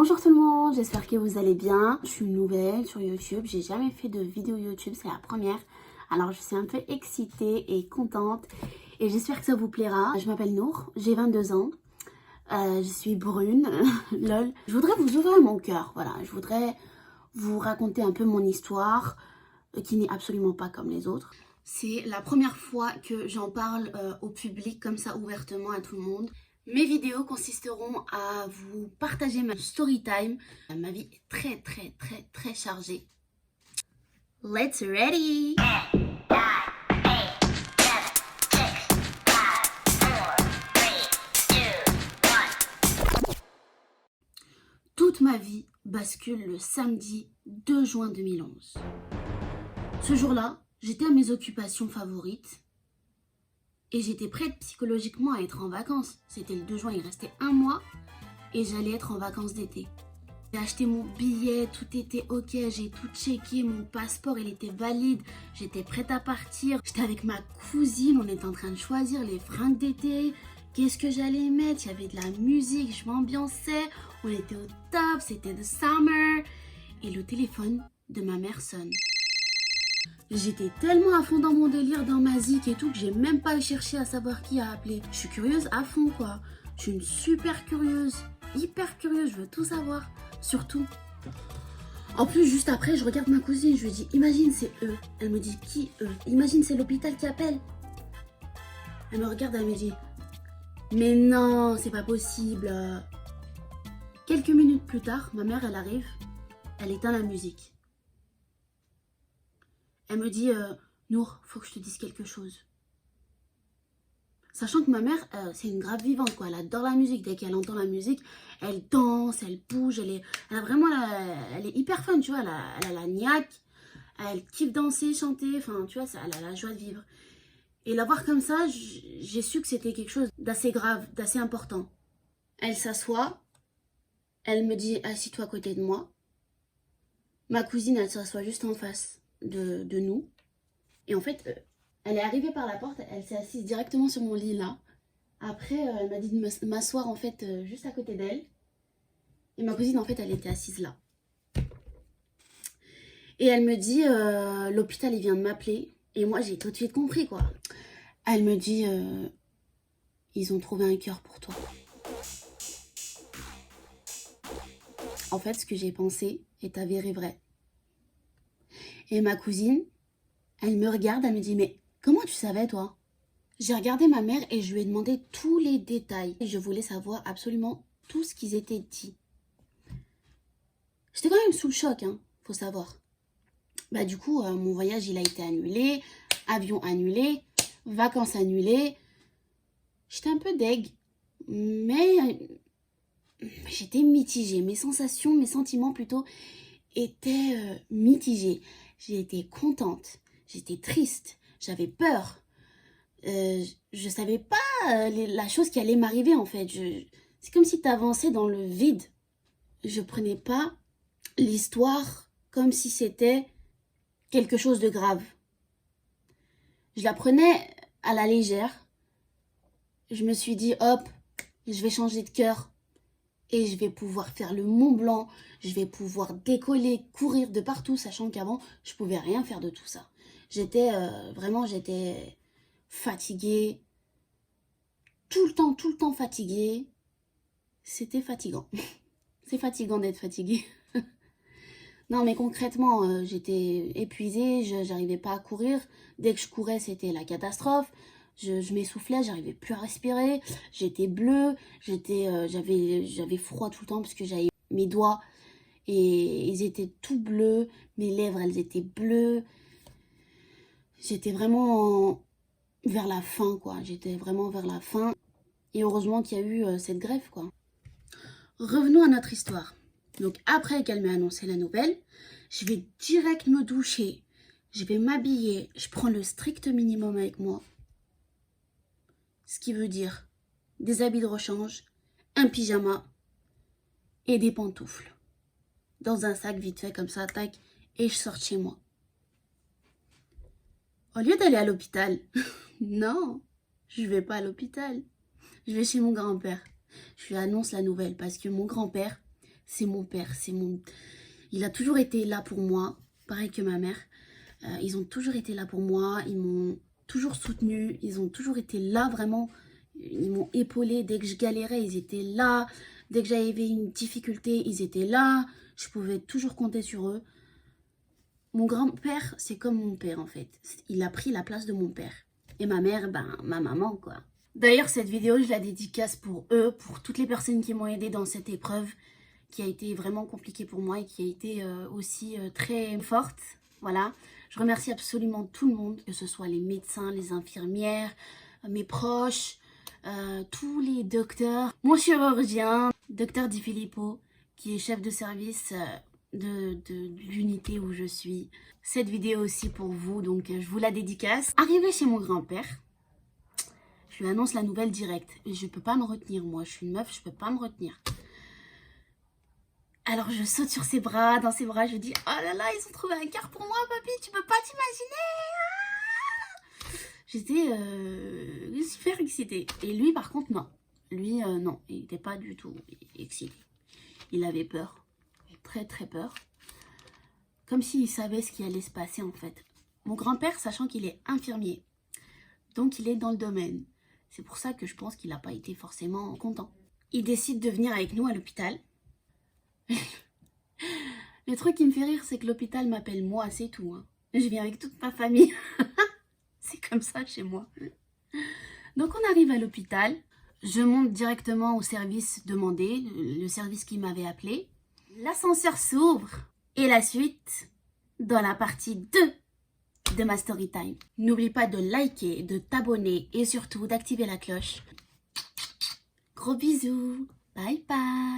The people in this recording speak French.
Bonjour tout le monde, j'espère que vous allez bien. Je suis nouvelle sur YouTube, j'ai jamais fait de vidéo YouTube, c'est la première. Alors je suis un peu excitée et contente et j'espère que ça vous plaira. Je m'appelle Nour, j'ai 22 ans, je suis brune, lol. Je voudrais vous ouvrir mon cœur, voilà. Je voudrais vous raconter un peu mon histoire qui n'est absolument pas comme les autres. C'est la première fois que j'en parle au public comme ça ouvertement à tout le monde. Mes vidéos consisteront à vous partager ma story time. Ma vie est très chargée. Let's ready! Toute ma vie bascule le samedi 2 juin 2011. Ce jour-là, j'étais à mes occupations favorites et j'étais prête psychologiquement à être en vacances. C'était le 2 juin, il restait un mois et j'allais être en vacances d'été. J'ai acheté mon billet, tout était ok, j'ai tout checké, mon passeport il était valide, j'étais prête à partir. J'étais avec ma cousine, on était en train de choisir les fringues d'été, qu'est-ce que j'allais mettre, il y avait de la musique, je m'ambiançais, on était au top, c'était the summer. Et le téléphone de ma mère sonne. J'étais tellement à fond dans mon délire, dans ma zik et tout, que j'ai même pas cherché à savoir qui a appelé. Je suis curieuse à fond quoi, je suis une super curieuse, hyper curieuse, je veux tout savoir. Surtout. En plus, juste après, je regarde ma cousine, je lui dis, imagine c'est eux. Elle me dit, qui eux? Imagine c'est l'hôpital qui appelle. Elle me regarde, elle me dit, mais non, c'est pas possible. Quelques minutes plus tard, ma mère, elle arrive, elle éteint la musique. Elle me dit, Nour, faut que je te dise quelque chose. Sachant que ma mère, c'est une grave vivante, quoi. Elle adore la musique. Dès qu'elle entend la musique, elle danse, elle bouge. Elle a vraiment elle est hyper fun, tu vois. Elle a la niaque. Elle kiffe danser, chanter. Enfin, tu vois, elle a la joie de vivre. Et la voir comme ça, j'ai su que c'était quelque chose d'assez grave, d'assez important. Elle s'assoit. Elle me dit, assis-toi à côté de moi. Ma cousine, elle s'assoit juste en face de nous. Et en fait... elle est arrivée par la porte, elle s'est assise directement sur mon lit là. Après, elle m'a dit de m'asseoir en fait juste à côté d'elle. Et ma cousine en fait, elle était assise là. Et elle me dit, l'hôpital il vient de m'appeler. Et moi j'ai tout de suite compris quoi. Elle me dit, ils ont trouvé un cœur pour toi. En fait, ce que j'ai pensé est avéré vrai. Et ma cousine, elle me regarde, elle me dit, mais comment tu savais toi? J'ai regardé ma mère et je lui ai demandé tous les détails. Je voulais savoir absolument tout ce qu'ils étaient dit. J'étais quand même sous le choc, hein, faut savoir. Bah du coup, mon voyage, il a été annulé, avion annulé, vacances annulées. J'étais un peu deg, mais j'étais mitigée. Mes sensations, mes sentiments plutôt, étaient mitigés. J'étais contente, j'étais triste, j'avais peur. Je savais pas la chose qui allait m'arriver en fait. C'est comme si tu avançais dans le vide. Je prenais pas l'histoire comme si c'était quelque chose de grave. Je la prenais à la légère. Je me suis dit hop, je vais changer de cœur et je vais pouvoir faire le Mont Blanc. Je vais pouvoir décoller, courir de partout, sachant qu'avant je pouvais rien faire de tout ça. J'étais fatiguée. Tout le temps fatiguée. C'était fatigant. C'est fatigant d'être fatiguée. Non, mais concrètement, j'étais épuisée, j'arrivais pas à courir. Dès que je courais, c'était la catastrophe. Je m'essoufflais, j'arrivais plus à respirer. J'étais bleue, j'avais froid tout le temps parce que j'avais mes doigts et ils étaient tout bleus. Mes lèvres, elles étaient bleues. J'étais vraiment vers la fin, quoi. J'étais vraiment vers la fin. Et heureusement qu'il y a eu cette greffe, quoi. Revenons à notre histoire. Donc après qu'elle m'ait annoncé la nouvelle, je vais direct me doucher. Je vais m'habiller. Je prends le strict minimum avec moi. Ce qui veut dire des habits de rechange, un pyjama et des pantoufles. Dans un sac vite fait comme ça, tac, et je sors de chez moi. Au lieu d'aller à l'hôpital, non, je vais pas à l'hôpital. Je vais chez mon grand-père. Je lui annonce la nouvelle parce que mon grand-père, c'est mon père. Il a toujours été là pour moi, pareil que ma mère. Ils ont toujours été là pour moi, ils m'ont toujours soutenue, ils ont toujours été là vraiment. Ils m'ont épaulée dès que je galérais, ils étaient là. Dès que j'avais une difficulté, ils étaient là. Je pouvais toujours compter sur eux. Mon grand-père, c'est comme mon père en fait. Il a pris la place de mon père. Et ma mère, ben, ma maman quoi. D'ailleurs, cette vidéo, je la dédicace pour eux, pour toutes les personnes qui m'ont aidée dans cette épreuve, qui a été vraiment compliquée pour moi et qui a été aussi très forte. Voilà. Je remercie absolument tout le monde, que ce soit les médecins, les infirmières, mes proches, tous les docteurs, mon chirurgien, docteur Di Filippo, qui est chef de service de l'unité où je suis. Cette vidéo aussi pour vous, donc je vous la dédicace. Arrivé chez mon grand-père, je lui annonce la nouvelle directe. Et je peux pas me retenir, moi. Je suis une meuf, je peux pas me retenir. Alors je saute sur ses bras, dans ses bras, je dis « Oh là là, ils ont trouvé un quart pour moi, papy, tu peux pas t'imaginer !» J'étais super excitée. Et lui, par contre, non. Lui, non, il n'était pas du tout excité. Il avait peur, très très peur. Comme s'il savait ce qui allait se passer en fait. Mon grand-père, sachant qu'il est infirmier, donc il est dans le domaine. C'est pour ça que je pense qu'il n'a pas été forcément content. Il décide de venir avec nous à l'hôpital. Le truc qui me fait rire, c'est que l'hôpital m'appelle moi, c'est tout. Hein. Je viens avec toute ma famille. C'est comme ça chez moi. Donc on arrive à l'hôpital. Je monte directement au service demandé, le service qui m'avait appelé. L'ascenseur s'ouvre. Et la suite, dans la partie 2 de ma story time. N'oublie pas de liker, de t'abonner et surtout d'activer la cloche. Gros bisous. Bye bye.